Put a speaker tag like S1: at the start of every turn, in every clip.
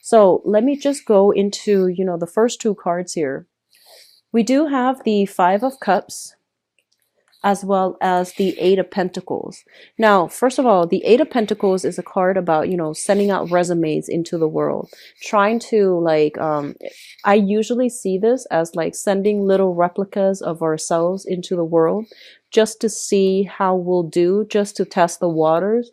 S1: So let me just go into, the first two cards here. We do have the Five of Cups as well as the Eight of Pentacles. Now, first of all, the Eight of Pentacles is a card about, sending out resumes into the world, trying to I usually see this as like sending little replicas of ourselves into the world just to see how we'll do, just to test the waters,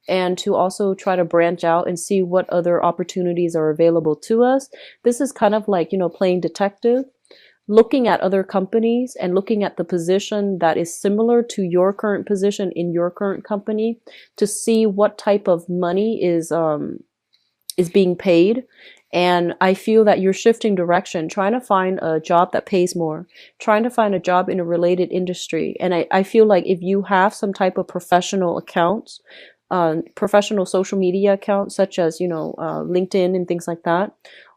S1: and to also try to branch out and see what other opportunities are available to us. This is kind of like, playing detective, looking at other companies and looking at the position that is similar to your current position in your current company to see what type of money is being paid. And I feel that you're shifting direction, trying to find a job that pays more, trying to find a job in a related industry. And I feel like if you have some type of professional accounts, professional social media accounts, such as, LinkedIn and things like that,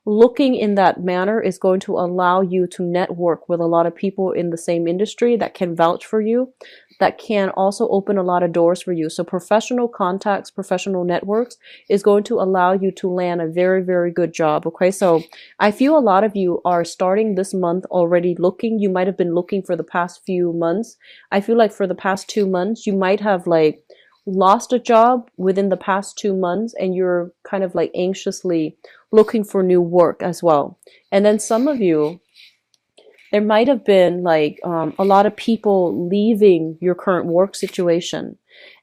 S1: looking in that manner is going to allow you to network with a lot of people in the same industry that can vouch for you, that can also open a lot of doors for you. So professional contacts, professional networks is going to allow you to land a very, very good job. Okay. So I feel a lot of you are starting this month already looking. You might have been looking for the past few months. I feel like for the past 2 months, you might have lost a job within the past 2 months, and you're kind of anxiously looking for new work as well. And then some of you, there might have been a lot of people leaving your current work situation,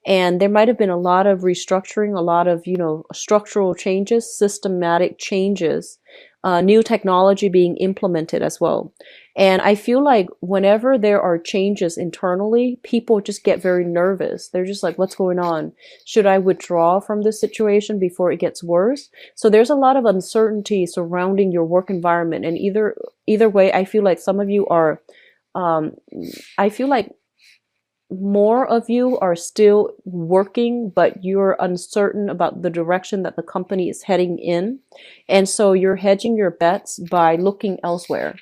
S1: and there might have been a lot of restructuring, a lot of structural changes, systematic changes, new technology being implemented as well. And I feel like whenever there are changes internally, people just get very nervous. They're just like, what's going on? Should I withdraw from this situation before it gets worse? So there's a lot of uncertainty surrounding your work environment. And either way, I feel like some of you are, I feel like more of you are still working, but you're uncertain about the direction that the company is heading in. And so you're hedging your bets by looking elsewhere.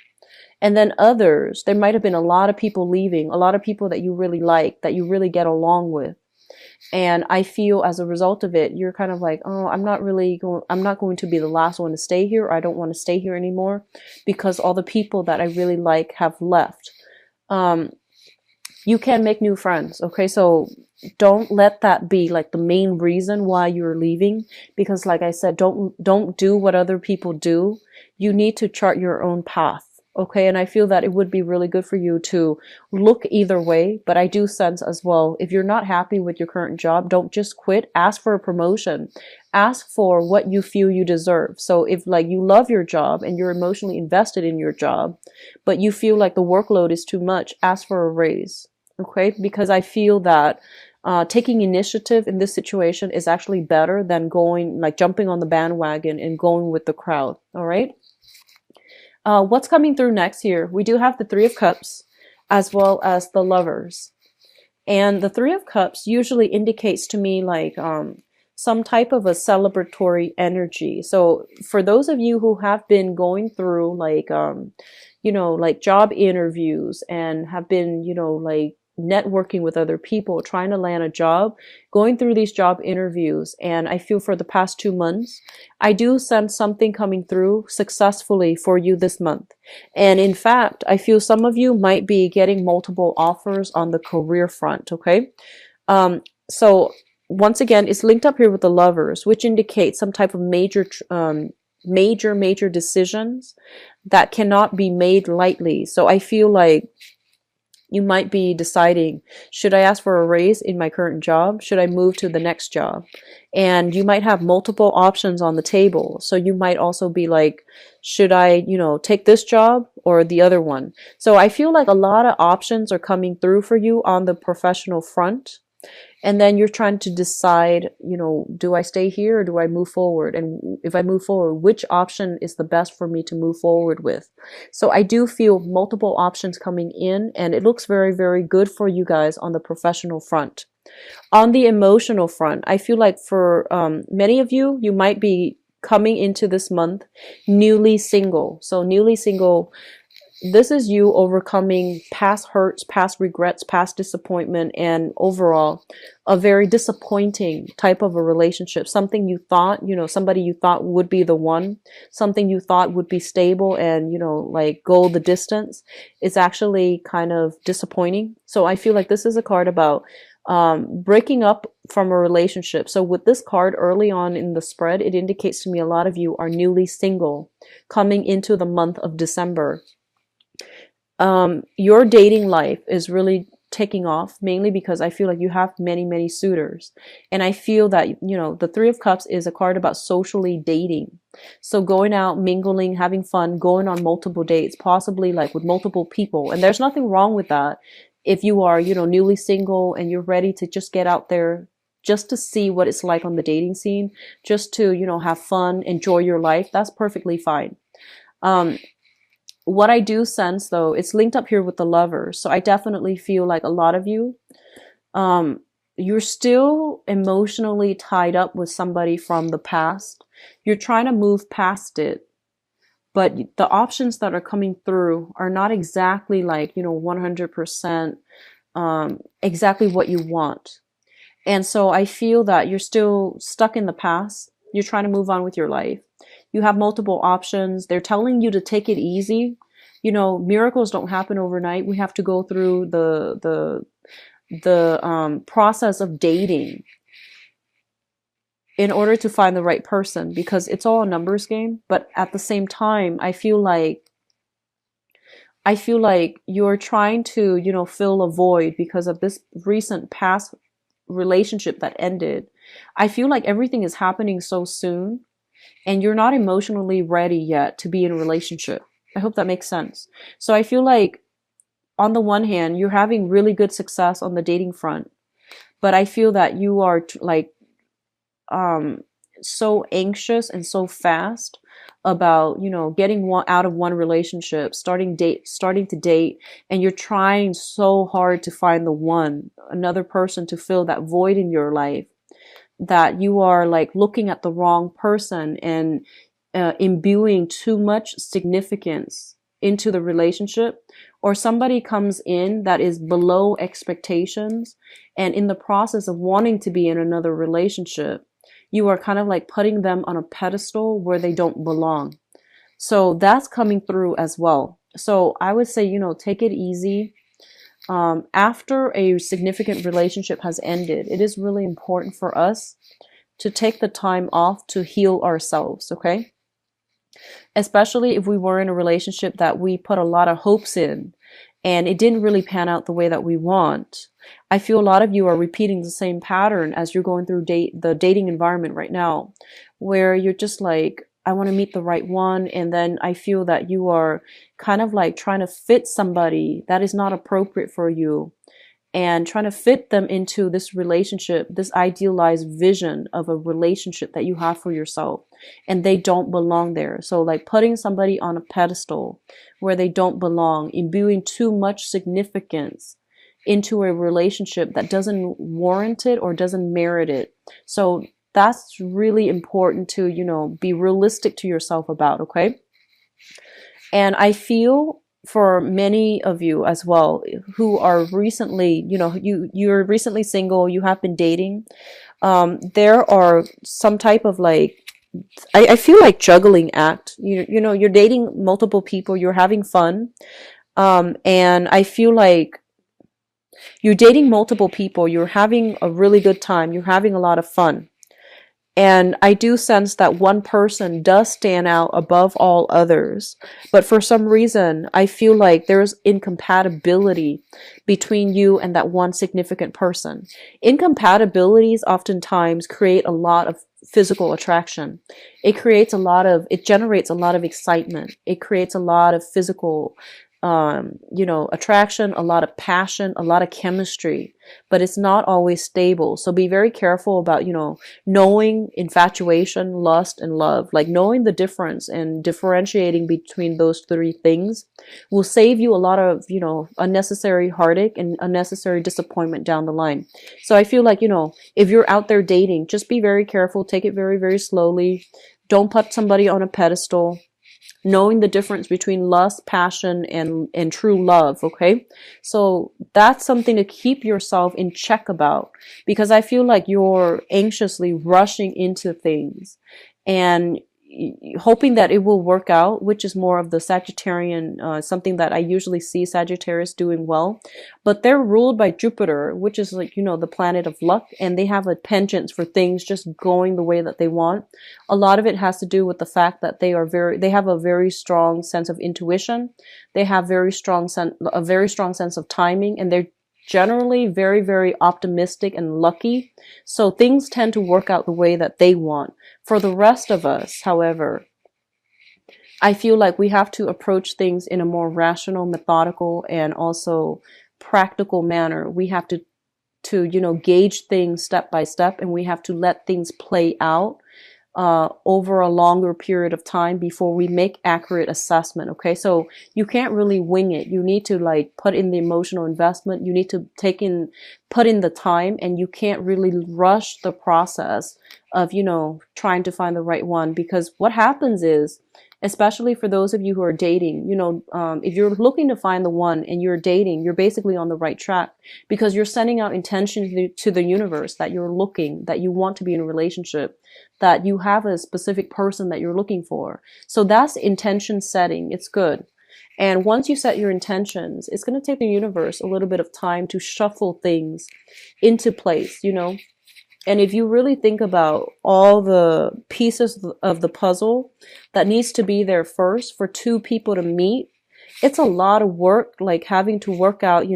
S1: And then others, there might have been a lot of people leaving, a lot of people that you really like, that you really get along with. And I feel as a result of it, you're kind of like, oh, I'm not going to be the last one to stay here. Or I don't want to stay here anymore because all the people that I really like have left. You can make new friends. Okay. So don't let that be the main reason why you're leaving, because like I said, don't do what other people do. You need to chart your own path. Okay. And I feel that it would be really good for you to look either way. But I do sense as well, if you're not happy with your current job, don't just quit. Ask for a promotion. Ask for what you feel you deserve. So if you love your job and you're emotionally invested in your job, but you feel like the workload is too much, ask for a raise. Okay. Because I feel that taking initiative in this situation is actually better than jumping on the bandwagon and going with the crowd. All right. What's coming through next here? We do have the Three of Cups as well as the Lovers. And the Three of Cups usually indicates to me some type of a celebratory energy. So for those of you who have been going through job interviews and have been, networking with other people, trying to land a job, going through these job interviews. And I feel for the past 2 months, I do sense something coming through successfully for you this month. And in fact, I feel some of you might be getting multiple offers on the career front. Okay. So once again, it's linked up here with the Lovers, which indicates some type of major decisions that cannot be made lightly. So I feel like you might be deciding, should I ask for a raise in my current job? Should I move to the next job? And you might have multiple options on the table. So you might also be like, should I, take this job or the other one? So I feel like a lot of options are coming through for you on the professional front. And then you're trying to decide, do I stay here or do I move forward? And if I move forward, which option is the best for me to move forward with? So I do feel multiple options coming in, and it looks very, very good for you guys on the professional front. On the emotional front, I feel like for many of you, you might be coming into this month newly single. So newly single, this is you overcoming past hurts, past regrets, past disappointment, and overall a very disappointing type of a relationship. Something you thought, somebody you thought would be the one, something you thought would be stable and, like go the distance. It's actually kind of disappointing. So I feel like this is a card about breaking up from a relationship. So with this card early on in the spread, it indicates to me a lot of you are newly single coming into the month of December. Your dating life is really taking off, mainly because I feel like you have many, many suitors. And I feel that, the Three of Cups is a card about socially dating. So going out, mingling, having fun, going on multiple dates, possibly like with multiple people. And there's nothing wrong with that. If you are, newly single and you're ready to just get out there just to see what it's like on the dating scene, just to, have fun, enjoy your life, that's perfectly fine. What I do sense, though, it's linked up here with the Lovers. So I definitely feel like a lot of you, you're still emotionally tied up with somebody from the past. You're trying to move past it, but the options that are coming through are not exactly like, 100% exactly what you want. And so I feel that you're still stuck in the past. You're trying to move on with your life. You have multiple options. They're telling you to take it easy. Miracles don't happen overnight. We have to go through the process of dating in order to find the right person, because it's all a numbers game. But at the same time, I feel like you're trying to, fill a void because of this recent past relationship that ended. I feel like everything is happening so soon and you're not emotionally ready yet to be in a relationship. I hope that makes sense. So I feel like on the one hand, you're having really good success on the dating front, but I feel that you are so anxious and so fast about, getting out of one relationship, starting to date, and you're trying so hard to find another person to fill that void in your life, that you are like looking at the wrong person and imbuing too much significance into the relationship, or somebody comes in that is below expectations, and in the process of wanting to be in another relationship, you are kind of like putting them on a pedestal where they don't belong. So that's coming through as well. So I would say, take it easy. After a significant relationship has ended, it is really important for us to take the time off to heal ourselves, okay? Especially if we were in a relationship that we put a lot of hopes in and it didn't really pan out the way that we want. I feel a lot of you are repeating the same pattern as you're going through the dating environment right now, where you're just like, I want to meet the right one. And then I feel that you are kind of like trying to fit somebody that is not appropriate for you and trying to fit them into this relationship, this idealized vision of a relationship that you have for yourself, and they don't belong there. So like putting somebody on a pedestal where they don't belong, imbuing too much significance into a relationship that doesn't warrant it or doesn't merit it. So that's really important to, be realistic to yourself about, okay? And I feel for many of you as well who are recently, you're recently single, you have been dating, there are some type of like, I feel like juggling act. You're dating multiple people, you're having fun, and I feel like you're dating multiple people, you're having a really good time, you're having a lot of fun. And I do sense that one person does stand out above all others. But for some reason, I feel like there's incompatibility between you and that one significant person. Incompatibilities oftentimes create a lot of physical attraction. It generates a lot of excitement. It creates a lot of physical attraction, a lot of passion, a lot of chemistry, but it's not always stable. So be very careful about, knowing infatuation, lust, and love. Like knowing the difference and differentiating between those three things will save you a lot of, unnecessary heartache and unnecessary disappointment down the line. So I feel like, if you're out there dating, just be very careful, take it very, very slowly. Don't put somebody on a pedestal. knowing the difference between lust, passion, and true love. Okay. So that's something to keep yourself in check about, because I feel like you're anxiously rushing into things and hoping that it will work out, which is more of the Sagittarian, something that I usually see Sagittarius doing well. But they're ruled by Jupiter, which is like, the planet of luck, and they have a penchant for things just going the way that they want. A lot of it has to do with the fact that they have a very strong sense of intuition. They have a very strong sense of timing, and they're generally very, very optimistic and lucky. So things tend to work out the way that they want. For the rest of us, however, I feel like we have to approach things in a more rational, methodical, and also practical manner. We have to gauge things step by step, and we have to let things play out over a longer period of time before we make accurate assessment. Okay, so you can't really wing it. You need to like put in the emotional investment. You need to put in the time, and you can't really rush the process of trying to find the right one. Because what happens is, especially for those of you who are dating, if you're looking to find the one and you're dating, you're basically on the right track, because you're sending out intention to the universe that that you want to be in a relationship, that you have a specific person that you're looking for. So that's intention setting. It's good. And once you set your intentions, it's going to take the universe a little bit of time to shuffle things into place, And if you really think about all the pieces of the puzzle that needs to be there first for two people to meet, it's a lot of work, like having to work out,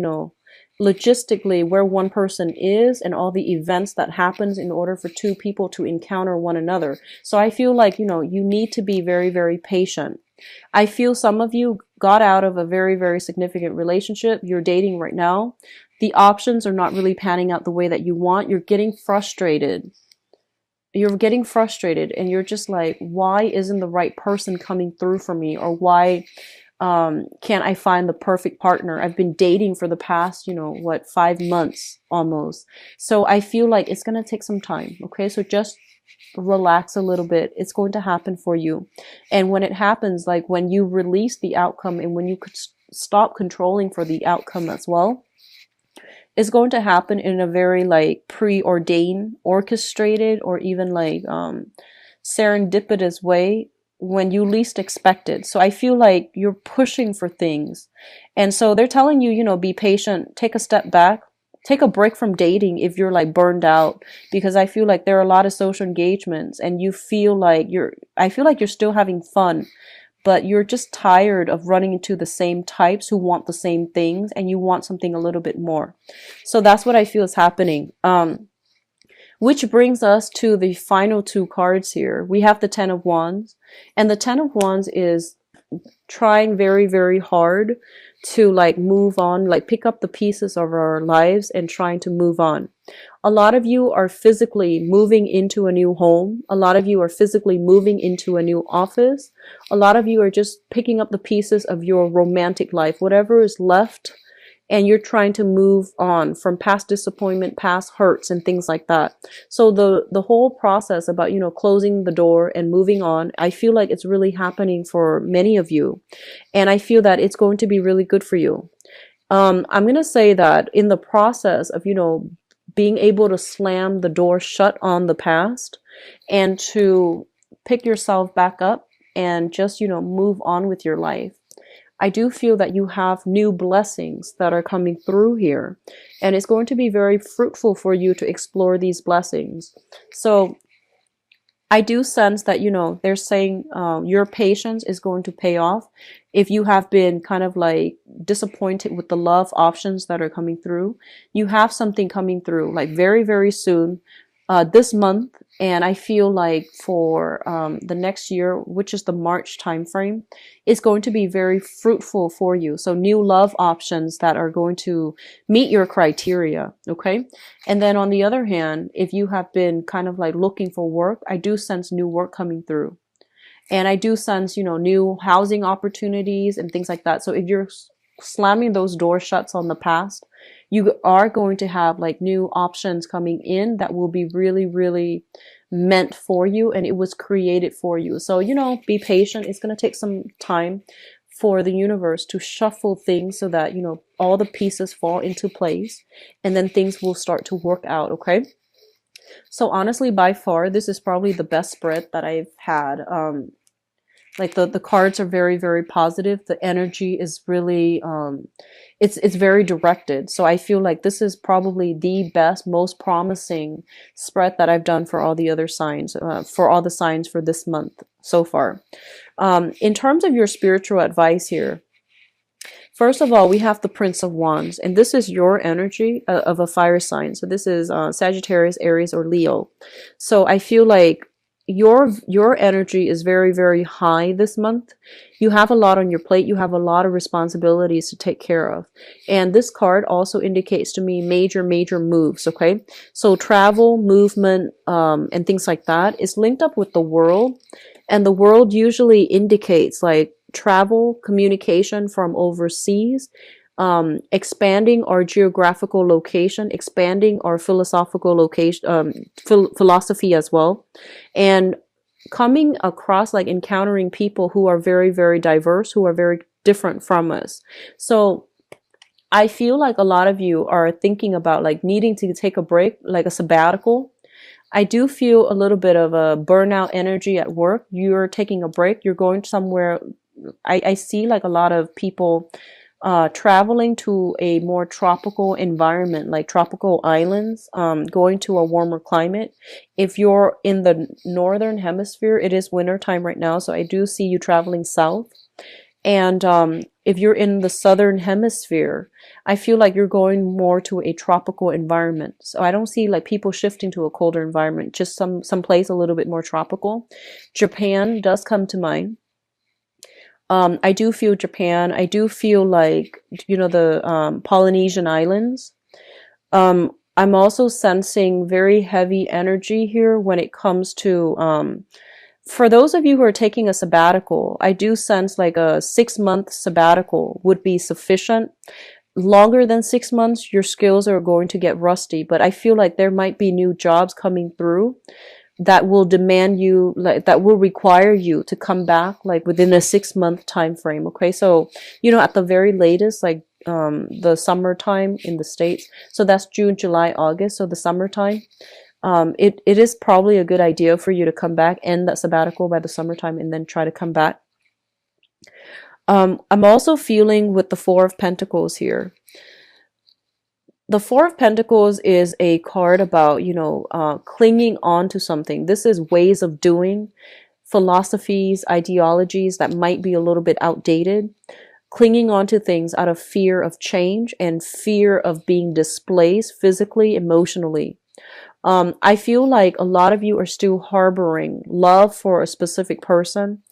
S1: logistically where one person is and all the events that happens in order for two people to encounter one another. So I feel like, you need to be very, very patient. I feel some of you got out of a very, very significant relationship. You're dating right now. The options are not really panning out the way that you want. You're getting frustrated. And you're just like, why isn't the right person coming through for me? Or why can't I find the perfect partner? I've been dating for the past, 5 months almost. So I feel like it's going to take some time. Okay. So just relax a little bit. It's going to happen for you. And when it happens, like when you release the outcome and when you could stop controlling for the outcome as well, it's going to happen in a very like preordained, orchestrated, or even like serendipitous way when you least expect it. So I feel like you're pushing for things. And so they're telling you, be patient, take a step back, take a break from dating if you're like burned out, because I feel like there are a lot of social engagements and I feel like you're still having fun, but you're just tired of running into the same types who want the same things, and you want something a little bit more. So that's what I feel is happening. Which brings us to the final two cards here. We have the Ten of Wands, and the Ten of Wands is trying very, very hard to like move on, like pick up the pieces of our lives and trying to move on. A lot of you are physically moving into a new home. A lot of you are physically moving into a new office. A lot of you are just picking up the pieces of your romantic life, whatever is left, and you're trying to move on from past disappointment, past hurts, and things like that. So the whole process about, closing the door and moving on, I feel like it's really happening for many of you. And I feel that it's going to be really good for you. I'm going to say that in the process of, being able to slam the door shut on the past and to pick yourself back up and just, move on with your life, I do feel that you have new blessings that are coming through here, and it's going to be very fruitful for you to explore these blessings. So I do sense that, they're saying your patience is going to pay off. If you have been kind of like disappointed with the love options that are coming through, you have something coming through like very, very soon, this month. And I feel like for the next year, which is the March timeframe, is going to be very fruitful for you. So new love options that are going to meet your criteria. Okay. And then on the other hand, if you have been kind of like looking for work, I do sense new work coming through. And I do sense, new housing opportunities and things like that. So if you're slamming those door shuts on the past, you are going to have like new options coming in that will be really, really meant for you and it was created for you. So, you know, be patient. It's going to take some time for the universe to shuffle things so that, you know, all the pieces fall into place and then things will start to work out. Okay. So honestly, by far, this is probably the best spread that I've had. Like the cards are very, very positive. The energy is really, it's very directed. So I feel like this is probably the best, most promising spread that I've done for all the other signs, for all the signs for this month so far. In terms of your spiritual advice here, first of all, we have the Prince of Wands, and this is your energy of a fire sign. So this is Sagittarius, Aries, or Leo. So I feel like your energy is very, very high this month. You have a lot on your plate. You have a lot of responsibilities to take care of. And this card also indicates to me major, major moves, okay? So travel, movement, and things like that is linked up with the world. And the world usually indicates like travel, communication from overseas, expanding our geographical location, expanding our philosophical location, philosophy as well, and coming across, like encountering people who are very, very diverse, who are very different from us. So I feel like a lot of you are thinking about like needing to take a break, like a sabbatical. I do feel a little bit of a burnout energy at work. You're taking a break. You're going somewhere. I see like a lot of people traveling to a more tropical environment, like tropical islands, going to a warmer climate. If you're in the northern hemisphere, it is winter time right now, so I do see you traveling south. And if you're in the southern hemisphere, I feel like you're going more to a tropical environment. So I don't see like people shifting to a colder environment, just some place a little bit more tropical. Japan does come to mind. I do feel Japan. I do feel like, you know, the Polynesian islands. I'm also sensing very heavy energy here when it comes to, for those of you who are taking a sabbatical, I do sense like a 6-month sabbatical would be sufficient. Longer than 6 months, your skills are going to get rusty, but I feel like there might be new jobs coming through that will demand you, like that will require you to come back like within a 6-month time frame. Okay, so you know, at the very latest, like the summertime in the States, so that's June, July, August, so the summertime, it is probably a good idea for you to come back, end that sabbatical by the summertime, and then try to come back. I'm also feeling with the Four of Pentacles here. The Four of Pentacles is a card about, you know, clinging on to something. This is ways of doing, philosophies, ideologies that might be a little bit outdated. Clinging on to things out of fear of change and fear of being displaced physically, emotionally. I feel like a lot of you are still harboring love for a specific person.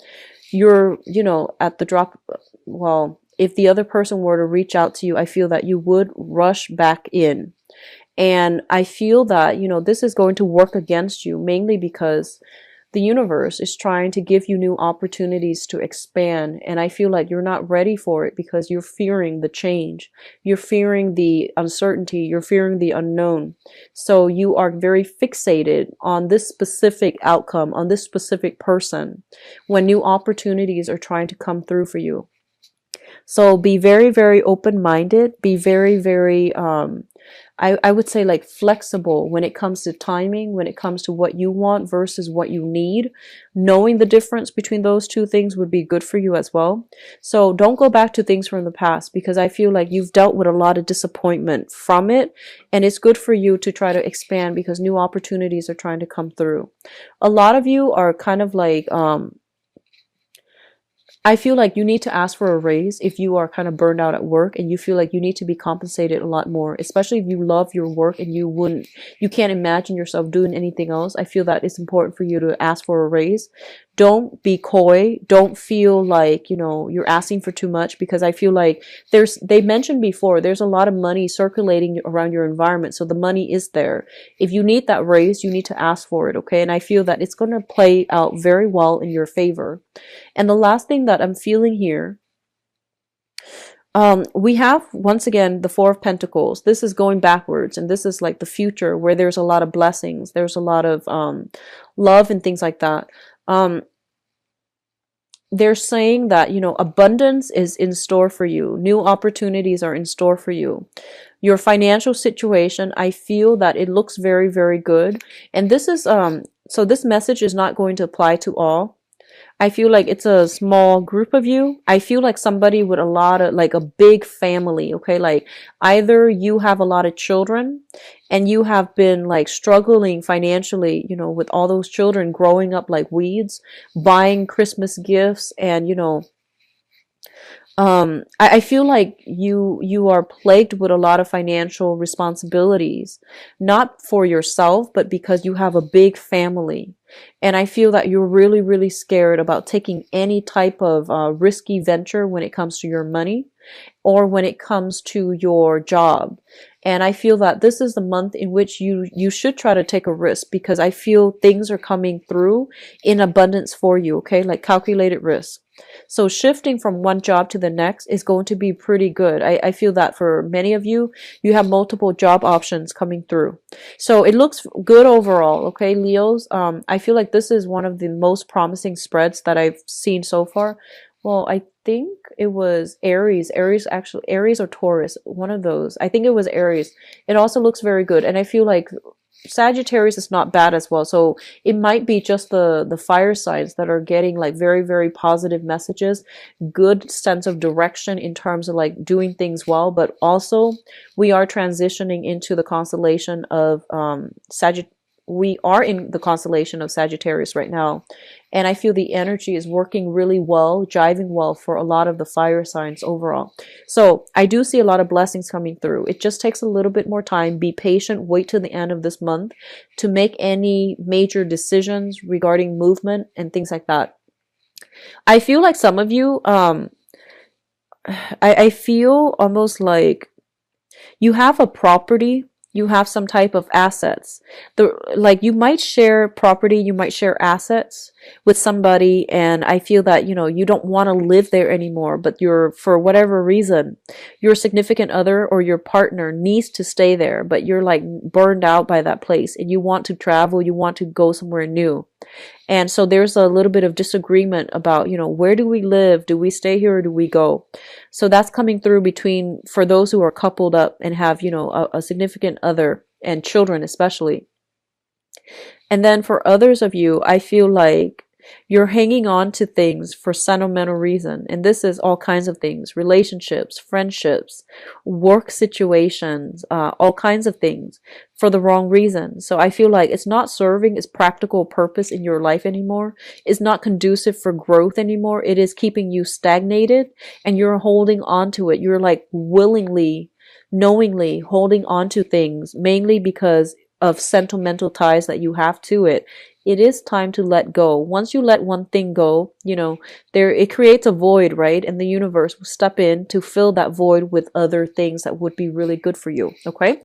S1: You're, you know, at the drop, well, if the other person were to reach out to you, I feel that you would rush back in. And I feel that, you know, this is going to work against you, mainly because the universe is trying to give you new opportunities to expand. And I feel like you're not ready for it because you're fearing the change. You're fearing the uncertainty. You're fearing the unknown. So you are very fixated on this specific outcome, on this specific person, when new opportunities are trying to come through for you. So be very, very open-minded. Be very, very, I would say like flexible when it comes to timing, when it comes to what you want versus what you need. Knowing the difference between those two things would be good for you as well. So don't go back to things from the past, because I feel like you've dealt with a lot of disappointment from it. And it's good for you to try to expand because new opportunities are trying to come through. A lot of you are kind of like, I feel like you need to ask for a raise if you are kind of burned out at work and you feel like you need to be compensated a lot more, especially if you love your work and you can't imagine yourself doing anything else. I feel that it's important for you to ask for a raise. Don't be coy. Don't feel like, you know, you're asking for too much, because I feel like they mentioned before, there's a lot of money circulating around your environment. So the money is there. If you need that raise, you need to ask for it. Okay. And I feel that it's going to play out very well in your favor. And the last thing that I'm feeling here, We have, once again, the Four of Pentacles. This is going backwards, and this is like the future where there's a lot of blessings. There's a lot of love and things like that. They're saying that, abundance is in store for you. New opportunities are in store for you. Your financial situation, I feel that it looks very, very good. And this is, so this message is not going to apply to all. I feel like it's a small group of you. I feel like somebody with a lot of, like a big family, okay? Like either you have a lot of children and you have been like struggling financially, with all those children growing up like weeds, buying Christmas gifts and, I feel like you are plagued with a lot of financial responsibilities, not for yourself, but because you have a big family. And I feel that you're really, really scared about taking any type of risky venture when it comes to your money or when it comes to your job. And I feel that this is the month in which you should try to take a risk, because I feel things are coming through in abundance for you, okay? Like calculated risk. So shifting from one job to the next is going to be pretty good. I feel that for many of you, you have multiple job options coming through. So it looks good overall, okay, Leos? I feel like this is one of the most promising spreads that I've seen so far. Well, I think it was Aries. Actually, Aries or Taurus, one of those. I think it was Aries. It also looks very good. And I feel like Sagittarius is not bad as well. So it might be just the fire signs that are getting like very, very positive messages, good sense of direction in terms of like doing things well. But also we are transitioning into the constellation of we are in the constellation of Sagittarius right now. And I feel the energy is working really well, jiving well for a lot of the fire signs overall. So I do see a lot of blessings coming through. It just takes a little bit more time. Be patient. Wait till the end of this month to make any major decisions regarding movement and things like that. I feel like some of you, I feel almost like you have a property, you have some type of assets. Like you might share property, you might share assets with somebody, and I feel that, you don't want to live there anymore, but for whatever reason, your significant other or your partner needs to stay there, but you're like burned out by that place and you want to travel, you want to go somewhere new. And so there's a little bit of disagreement about, where do we live? Do we stay here or do we go? So that's coming through for those who are coupled up and have, a significant other and children especially. And then for others of you, I feel like you're hanging on to things for sentimental reason. And this is all kinds of things: relationships, friendships, work situations, all kinds of things for the wrong reason. So I feel like it's not serving its practical purpose in your life anymore. It's not conducive for growth anymore. It is keeping you stagnated and you're holding on to it. You're like willingly, knowingly holding on to things, mainly because of sentimental ties that you have to it. It is time to let go. Once you let one thing go, it creates a void, right? And the universe will step in to fill that void with other things that would be really good for you. Okay?